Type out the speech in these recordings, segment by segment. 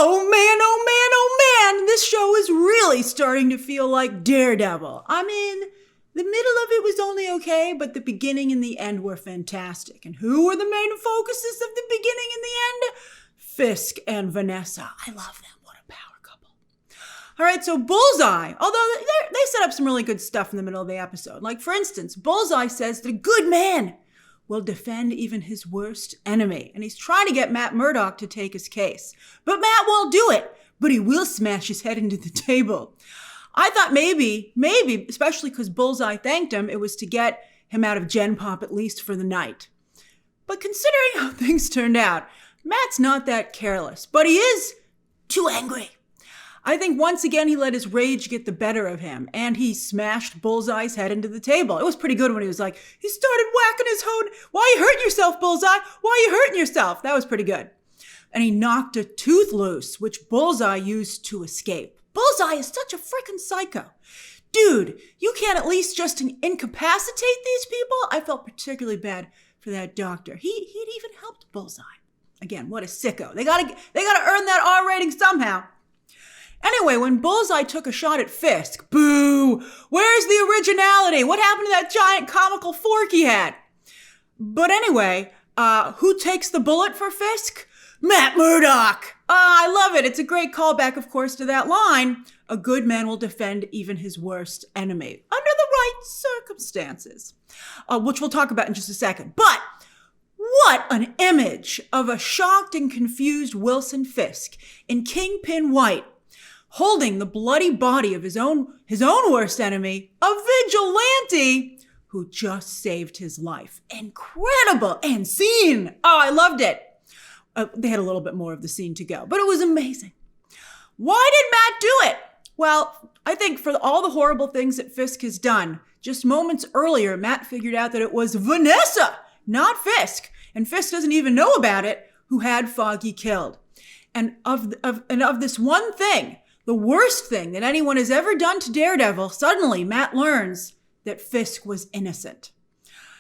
Oh man, this show is really starting to feel like Daredevil. I mean, the middle of it was only okay, but the beginning and the end were fantastic. And who were the main focuses of the beginning and the end? Fisk and Vanessa. I love them. What a power couple. All right, so Bullseye, although they set up some really good stuff in the middle of the episode. Like, for instance, Bullseye says that a good man will defend even his worst enemy. And he's trying to get Matt Murdock to take his case. But Matt won't do it. But he will smash his head into the table. I thought maybe, especially because Bullseye thanked him, it was to get him out of Gen Pop at least for the night. But considering how things turned out, Matt's not that careless. But he is too angry. I think once again he let his rage get the better of him, and he smashed Bullseye's head into the table. It was pretty good when he was like, he started whacking his head. Why you hurting yourself, Bullseye? Why you hurting yourself? That was pretty good. And he knocked a tooth loose, which Bullseye used to escape. Bullseye is such a freaking psycho. Dude, you can't at least just incapacitate these people? I felt particularly bad for that doctor. He'd even helped Bullseye. Again, what a sicko. They gotta earn that R rating somehow. Anyway, when Bullseye took a shot at Fisk, boo! Where's the originality? What happened to that giant comical fork he had? But anyway, who takes the bullet for Fisk? Matt Murdock! I love it. It's a great callback, of course, to that line, a good man will defend even his worst enemy, under the right circumstances, which we'll talk about in just a second. But what an image of a shocked and confused Wilson Fisk in Kingpin white, holding the bloody body of his own worst enemy, a vigilante who just saved his life. Incredible and scene. Oh, I loved it. They had a little bit more of the scene to go, but it was amazing. Why did Matt do it? Well, I think for all the horrible things that Fisk has done, just moments earlier, Matt figured out that it was Vanessa, not Fisk, and Fisk doesn't even know about it, who had Foggy killed. And of this one thing, the worst thing that anyone has ever done to Daredevil, suddenly Matt learns that Fisk was innocent.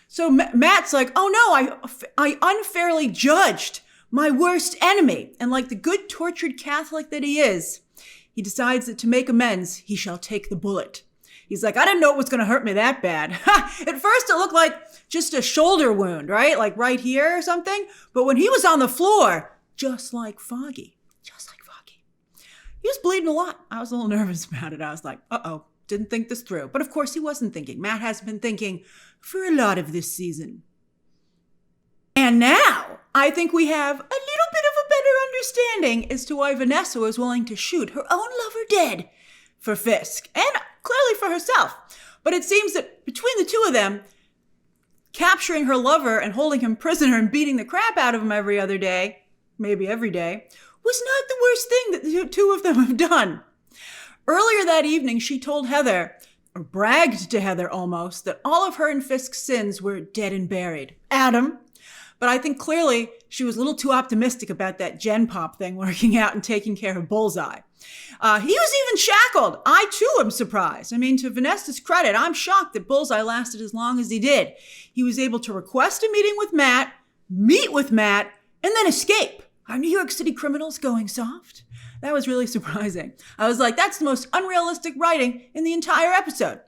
So Matt's like, oh no, I unfairly judged my worst enemy. And like the good tortured Catholic that he is, he decides that to make amends, he shall take the bullet. He's like, I didn't know it was going to hurt me that bad. At first it looked like just a shoulder wound, right? Like right here or something. But when he was on the floor, just like Foggy. He was bleeding a lot. I was a little nervous about it. I was like, uh-oh, didn't think this through. But of course he wasn't thinking. Matt has been thinking for a lot of this season. And now I think we have a little bit of a better understanding as to why Vanessa was willing to shoot her own lover dead for Fisk, and clearly for herself. But it seems that between the two of them, capturing her lover and holding him prisoner and beating the crap out of him every other day, maybe every day, was not the worst thing that the two of them have done. Earlier that evening, she told Heather, or bragged to Heather almost, that all of her and Fisk's sins were dead and buried. Adam. But I think clearly she was a little too optimistic about that Gen Pop thing working out and taking care of Bullseye. He was even shackled. I too am surprised. I mean, to Vanessa's credit, I'm shocked that Bullseye lasted as long as he did. He was able to request a meeting with Matt, meet with Matt, and then escape. Are New York City criminals going soft? That was really surprising. I was like, that's the most unrealistic writing in the entire episode.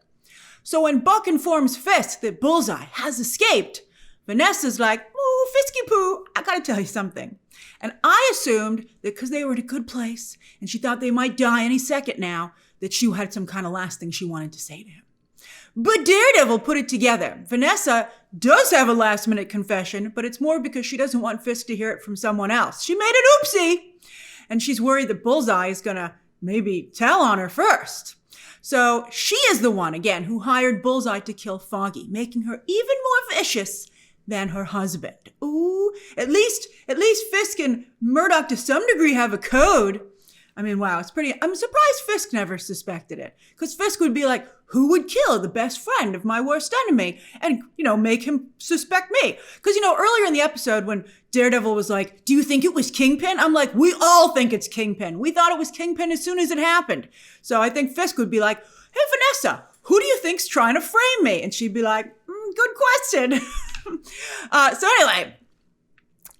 So when Buck informs Fisk that Bullseye has escaped, Vanessa's like, ooh, Fisky Poo, I gotta tell you something. And I assumed that because they were in a good place and she thought they might die any second now, that she had some kind of last thing she wanted to say to him. But Daredevil put it together. Vanessa does have a last-minute confession, but it's more because she doesn't want Fisk to hear it from someone else. She made an oopsie, and she's worried that Bullseye is going to maybe tell on her first. So she is the one, again, who hired Bullseye to kill Foggy, making her even more vicious than her husband. Ooh, at least Fisk and Murdock to some degree have a code. I mean, wow, it's pretty, I'm surprised Fisk never suspected it. Because Fisk would be like, who would kill the best friend of my worst enemy? And, make him suspect me. Because, earlier in the episode when Daredevil was like, do you think it was Kingpin? I'm like, we all think it's Kingpin. We thought it was Kingpin as soon as it happened. So I think Fisk would be like, hey, Vanessa, who do you think's trying to frame me? And she'd be like, good question. So anyway,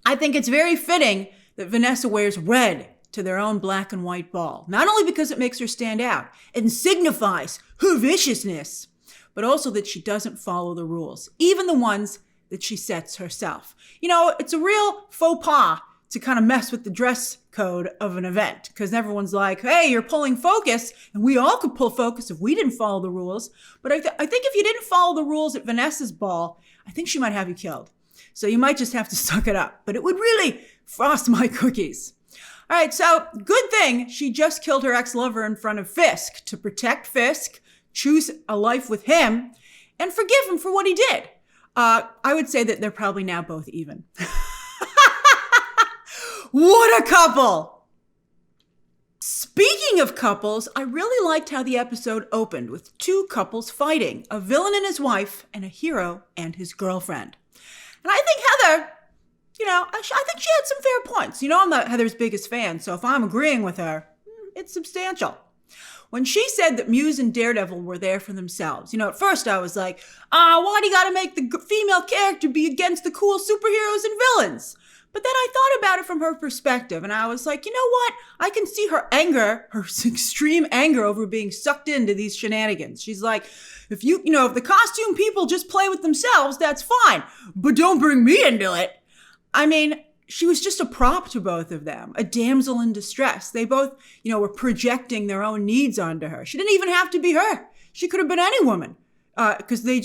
I think it's very fitting that Vanessa wears red to their own black and white ball. Not only because it makes her stand out and signifies her viciousness, but also that she doesn't follow the rules, even the ones that she sets herself. You know, it's a real faux pas to kind of mess with the dress code of an event, because everyone's like, hey, you're pulling focus, and we all could pull focus if we didn't follow the rules. But I think if you didn't follow the rules at Vanessa's ball, I think she might have you killed. So you might just have to suck it up. But it would really frost my cookies. All right, so good thing she just killed her ex-lover in front of Fisk to protect Fisk, choose a life with him, and forgive him for what he did. I would say that they're probably now both even. What a couple! Speaking of couples, I really liked how the episode opened with two couples fighting, a villain and his wife, and a hero and his girlfriend. And I think Heather, you know, I think she had some fair points. You know, I'm not Heather's biggest fan, so if I'm agreeing with her, it's substantial. When she said that Muse and Daredevil were there for themselves, you know, at first I was like, why do you gotta make the female character be against the cool superheroes and villains? But then I thought about it from her perspective, and I was like, you know what? I can see her anger, her extreme anger over being sucked into these shenanigans. She's like, if the costume people just play with themselves, that's fine, but don't bring me into it. I mean, she was just a prop to both of them, a damsel in distress. They both, were projecting their own needs onto her. She didn't even have to be her. She could have been any woman, because they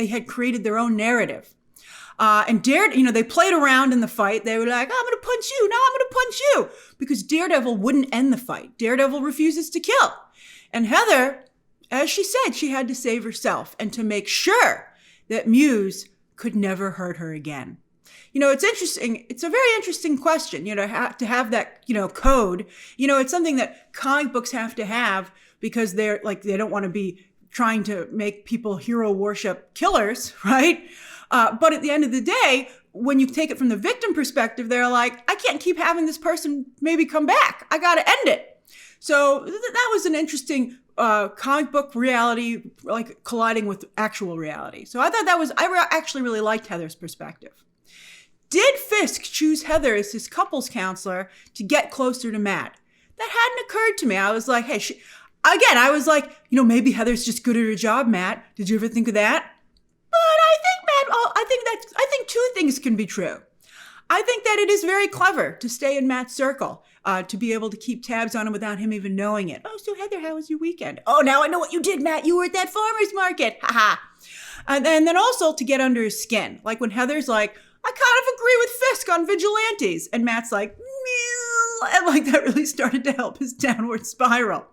had created their own narrative. And they played around in the fight. They were like, I'm going to punch you. No, I'm going to punch you. Because Daredevil wouldn't end the fight. Daredevil refuses to kill. And Heather, as she said, she had to save herself and to make sure that Muse could never hurt her again. It's interesting. It's a very interesting question, to have that, code. It's something that comic books have to have because they don't want to be trying to make people hero worship killers, right? But at the end of the day, when you take it from the victim perspective, they're like, I can't keep having this person maybe come back. I got to end it. So that was an interesting comic book reality, like colliding with actual reality. So I thought I actually really liked Heather's perspective. Did Fisk choose Heather as his couples counselor to get closer to Matt? That hadn't occurred to me. I was like, hey, maybe Heather's just good at her job, Matt. Did you ever think of that? But I think two things can be true. I think that it is very clever to stay in Matt's circle, to be able to keep tabs on him without him even knowing it. Oh, so Heather, how was your weekend? Oh, now I know what you did, Matt. You were at that farmer's market. Ha ha. And then also to get under his skin. Like when Heather's like, I kind of agree with Fisk on vigilantes. And Matt's like, meow. And that really started to help his downward spiral.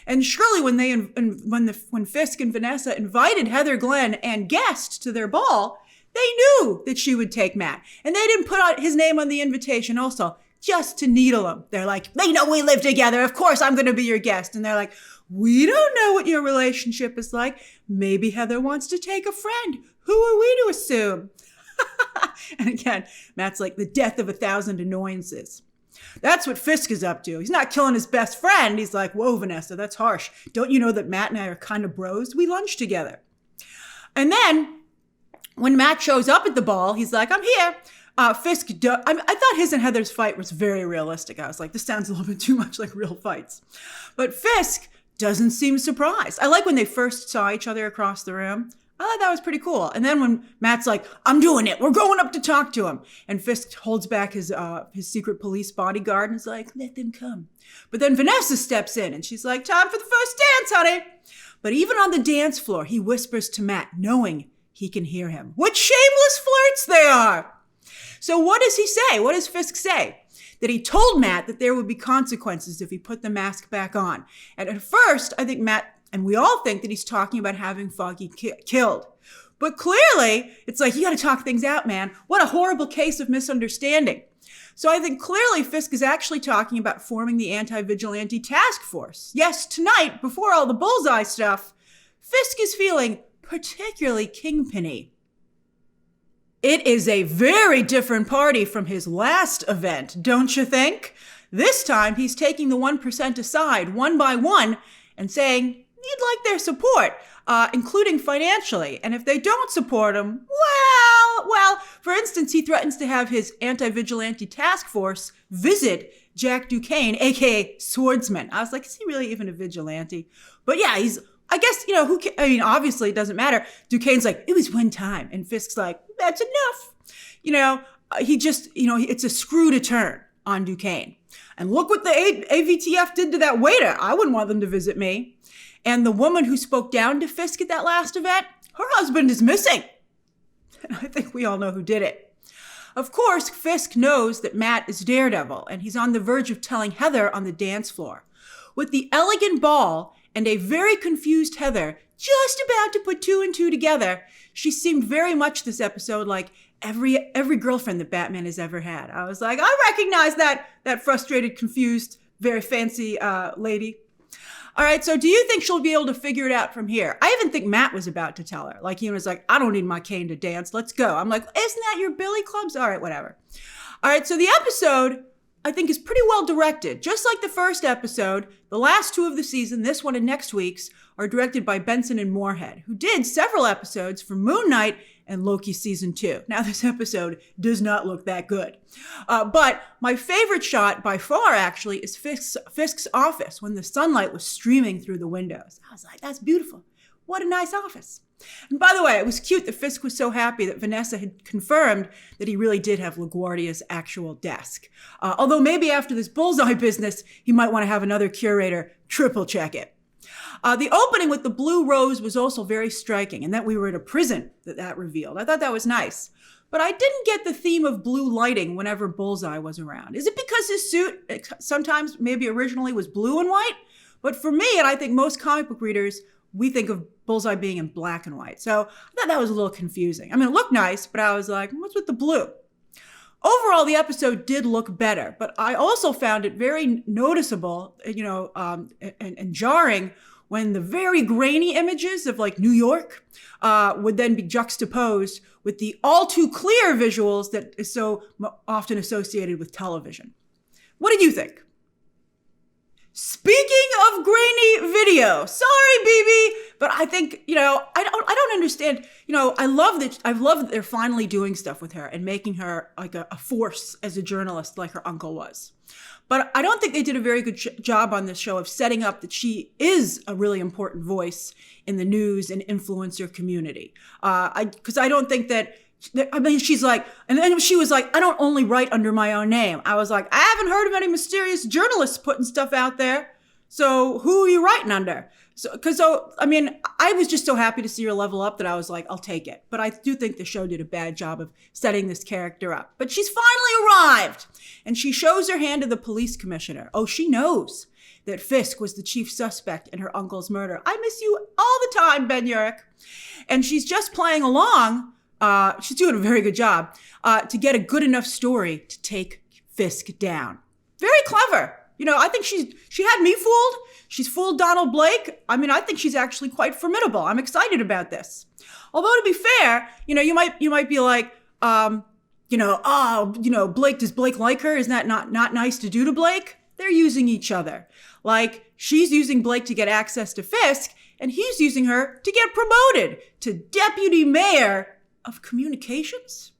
And surely when Fisk and Vanessa invited Heather Glenn and Guest to their ball, they knew that she would take Matt. And they didn't put out his name on the invitation also, just to needle him. They're like, they know we live together. Of course I'm going to be your guest. And they're like, we don't know what your relationship is like. Maybe Heather wants to take a friend. Who are we to assume? And again, Matt's like the death of 1,000 annoyances. That's what Fisk is up to. He's not killing his best friend. He's like, whoa, Vanessa, that's harsh. Don't you know that Matt and I are kind of bros? We lunch together. And then when Matt shows up at the ball, he's like, I'm here. Fisk, I thought his and Heather's fight was very realistic. I was like, this sounds a little bit too much like real fights. But Fisk doesn't seem surprised. I like when they first saw each other across the room. I thought that was pretty cool. And then when Matt's like, I'm doing it. We're going up to talk to him. And Fisk holds back his secret police bodyguard and is like, let them come. But then Vanessa steps in and she's like, time for the first dance, honey. But even on the dance floor, he whispers to Matt, knowing he can hear him. What shameless flirts they are. So what does he say? What does Fisk say? That he told Matt that there would be consequences if he put the mask back on. And at first, I think Matt, and we all think that he's talking about having Foggy killed. But clearly, it's like, you got to talk things out, man. What a horrible case of misunderstanding. So I think clearly Fisk is actually talking about forming the anti-vigilante task force. Yes, tonight, before all the Bullseye stuff, Fisk is feeling particularly Kingpin-y. It is a very different party from his last event, don't you think? This time, he's taking the 1% aside, one by one, and saying, he'd like their support, including financially. And if they don't support him, well, for instance, he threatens to have his anti-vigilante task force visit Jack Duquesne, aka Swordsman. I was like, is he really even a vigilante? But yeah, I guess, obviously it doesn't matter. Duquesne's like, it was one time. And Fisk's like, that's enough. It's a screw to turn on Duquesne. And look what the AVTF did to that waiter. I wouldn't want them to visit me. And the woman who spoke down to Fisk at that last event, her husband is missing. And I think we all know who did it. Of course, Fisk knows that Matt is Daredevil, and he's on the verge of telling Heather on the dance floor. With the elegant ball and a very confused Heather just about to put two and two together, she seemed very much this episode like every girlfriend that Batman has ever had. I was like, I recognize that frustrated, confused, very fancy lady. All right, so do you think she'll be able to figure it out from here? I even think Matt was about to tell her. Like, he was like, I don't need my cane to dance. Let's go. I'm like, isn't that your billy clubs? All right, whatever. All right, so the episode, I think, is pretty well directed. Just like the first episode, the last two of the season, this one and next week's, are directed by Benson and Moorhead, who did several episodes for Moon Knight and Loki season 2. Now, this episode does not look that good. But my favorite shot by far, actually, is Fisk's office when the sunlight was streaming through the windows. I was like, that's beautiful. What a nice office. And by the way, it was cute that Fisk was so happy that Vanessa had confirmed that he really did have LaGuardia's actual desk. Although maybe after this Bullseye business, he might want to have another curator triple check it. The opening with the blue rose was also very striking, and that we were at a prison that revealed. I thought that was nice. But I didn't get the theme of blue lighting whenever Bullseye was around. Is it because his suit sometimes maybe originally was blue and white? But for me, and I think most comic book readers, we think of Bullseye being in black and white. So I thought that was a little confusing. I mean, it looked nice, but I was like, what's with the blue? Overall, the episode did look better, but I also found it very noticeable, and jarring when the very grainy images of like New York would then be juxtaposed with the all too clear visuals that is so often associated with television. What did you think? Speaking of grainy video, sorry, BB, but I think, I don't understand. I've loved that they're finally doing stuff with her and making her like a force as a journalist like her uncle was. But I don't think they did a very good job on this show of setting up that she is a really important voice in the news and influencer community. Because I don't think that, she's like, and then she was like, I don't only write under my own name. I was like, I haven't heard of any mysterious journalists putting stuff out there. So who are you writing under? I was just so happy to see her level up that I was like, I'll take it. But I do think the show did a bad job of setting this character up. But she's finally arrived. And she shows her hand to the police commissioner. Oh, she knows that Fisk was the chief suspect in her uncle's murder. I miss you all the time, Ben Urich. And she's just playing along. She's doing a very good job to get a good enough story to take Fisk down. Very clever. I think she had me fooled. She's fooled Donald Blake. I mean, I think she's actually quite formidable. I'm excited about this. Although to be fair, you might be like, Blake, does Blake like her? Isn't that not nice to do to Blake? They're using each other. Like, she's using Blake to get access to Fisk, and he's using her to get promoted to deputy mayor of communications.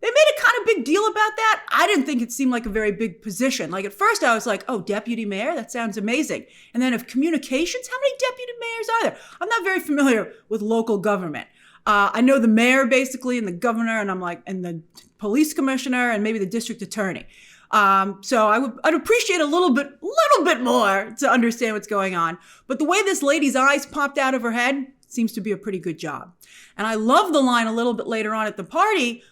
They made a kind of big deal about that. I didn't think it seemed like a very big position. Like, at first I was like, oh, deputy mayor? That sounds amazing. And then of communications, how many deputy mayors are there? I'm not very familiar with local government. I know the mayor basically and the governor and the police commissioner and maybe the district attorney. So I'd appreciate a little bit more to understand what's going on. But the way this lady's eyes popped out of her head seems to be a pretty good job. And I love the line a little bit later on at the party,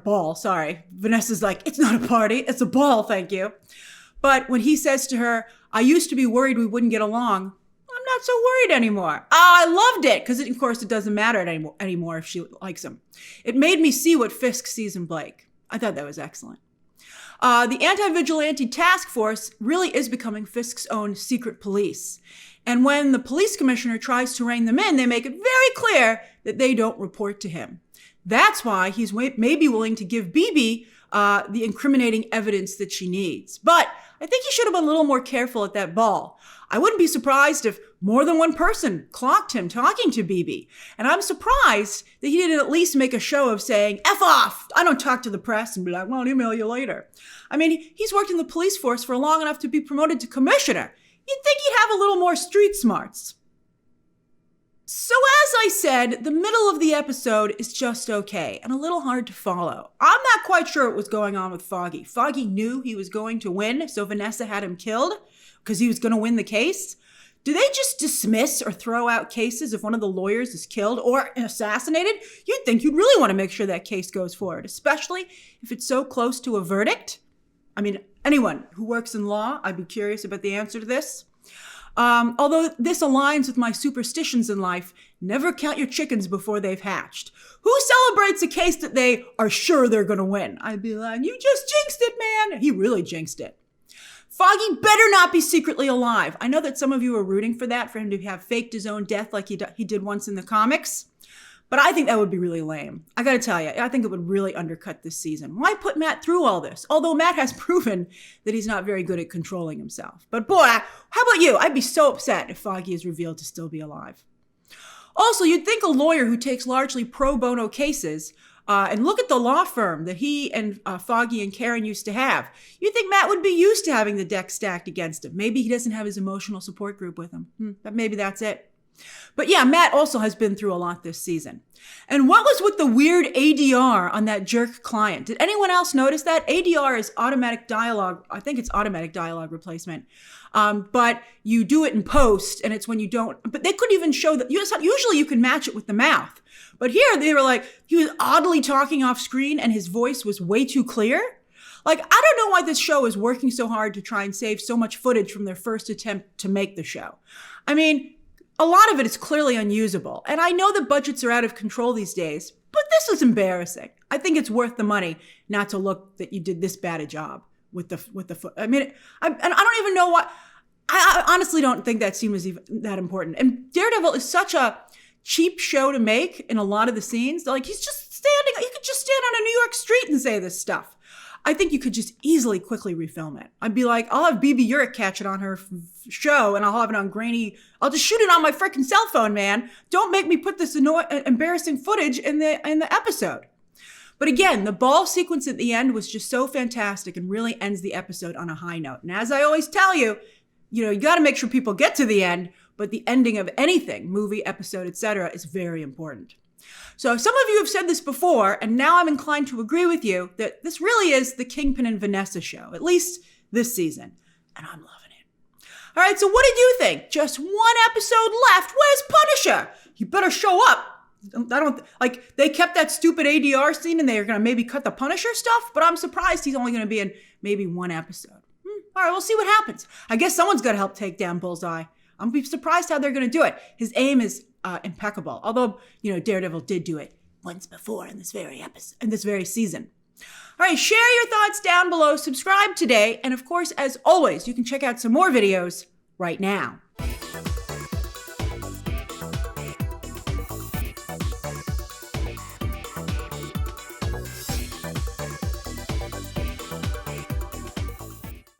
ball, sorry. Vanessa's like, it's not a party, it's a ball, thank you. But when he says to her, I used to be worried we wouldn't get along, I'm not so worried anymore. I loved it, because of course it doesn't matter anymore if she likes him. It made me see what Fisk sees in Blake. I thought that was excellent. The anti-vigilante task force really is becoming Fisk's own secret police. And when the police commissioner tries to rein them in, they make it very clear that they don't report to him. That's why he's maybe willing to give BB the incriminating evidence that she needs. But I think he should have been a little more careful at that ball. I wouldn't be surprised if more than one person clocked him talking to BB. And I'm surprised that he didn't at least make a show of saying, F off, I don't talk to the press, and be like, well, I'll email you later. I mean, he's worked in the police force for long enough to be promoted to commissioner. You'd think he'd have a little more street smarts. So as I said, the middle of the episode is just okay and a little hard to follow. I'm not quite sure what was going on with Foggy. Foggy knew he was going to win, so Vanessa had him killed because he was going to win the case. Do they just dismiss or throw out cases if one of the lawyers is killed or assassinated? You'd think you'd really want to make sure that case goes forward, especially if it's so close to a verdict. I mean, anyone who works in law, I'd be curious about the answer to this. Although this aligns with my superstitions in life, never count your chickens before they've hatched. Who celebrates a case that they are sure they're going to win? I'd be like, you just jinxed it, man. He really jinxed it. Foggy better not be secretly alive. I know that some of you are rooting for that, for him to have faked his own death like he did once in the comics. But I think that would be really lame. I gotta tell you, I think it would really undercut this season. Why put Matt through all this? Although Matt has proven that he's not very good at controlling himself. But boy, how about you? I'd be so upset if Foggy is revealed to still be alive. Also, you'd think a lawyer who takes largely pro bono cases, and look at the law firm that he and Foggy and Karen used to have. You'd think Matt would be used to having the deck stacked against him. Maybe he doesn't have his emotional support group with him. Maybe that's it. But yeah, Matt also has been through a lot this season. And what was with the weird ADR on that jerk client? Did anyone else notice that? ADR is automatic dialogue. I think it's automatic dialogue replacement. But you do it in post, and it's when you don't. But they couldn't even show that. Usually you can match it with the mouth. But here they were like, he was oddly talking off screen, and his voice was way too clear. Like, I don't know why this show is working so hard to try and save so much footage from their first attempt to make the show. I mean, a lot of it is clearly unusable. And I know the budgets are out of control these days, but this was embarrassing. I think it's worth the money not to look that you did this bad a job with the foot. I mean, I don't even know what. I honestly don't think that scene was even that important. And Daredevil is such a cheap show to make in a lot of the scenes. Like, he's just standing. He could just stand on a New York street and say this stuff. I think you could just easily, quickly refilm it. I'd be like, I'll have BB Urich catch it on her show, and I'll have it on grainy. I'll just shoot it on my freaking cell phone, man. Don't make me put this embarrassing footage in the episode. But again, the ball sequence at the end was just so fantastic and really ends the episode on a high note. And as I always tell you, you got to make sure people get to the end, but the ending of anything, movie, episode, etc., is very important. So some of you have said this before, and now I'm inclined to agree with you that this really is the Kingpin and Vanessa show, at least this season, and I'm loving it. All right, so what did you think? Just one episode left. Where's Punisher? You better show up. They kept that stupid ADR scene, and they're going to maybe cut the Punisher stuff, but I'm surprised he's only going to be in maybe one episode. All right, we'll see what happens. I guess someone's got to help take down Bullseye. I'm surprised how they're going to do it. His aim is impeccable. Although, Daredevil did do it once before in this very season. All right, share your thoughts down below, subscribe today, and of course, as always, you can check out some more videos right now.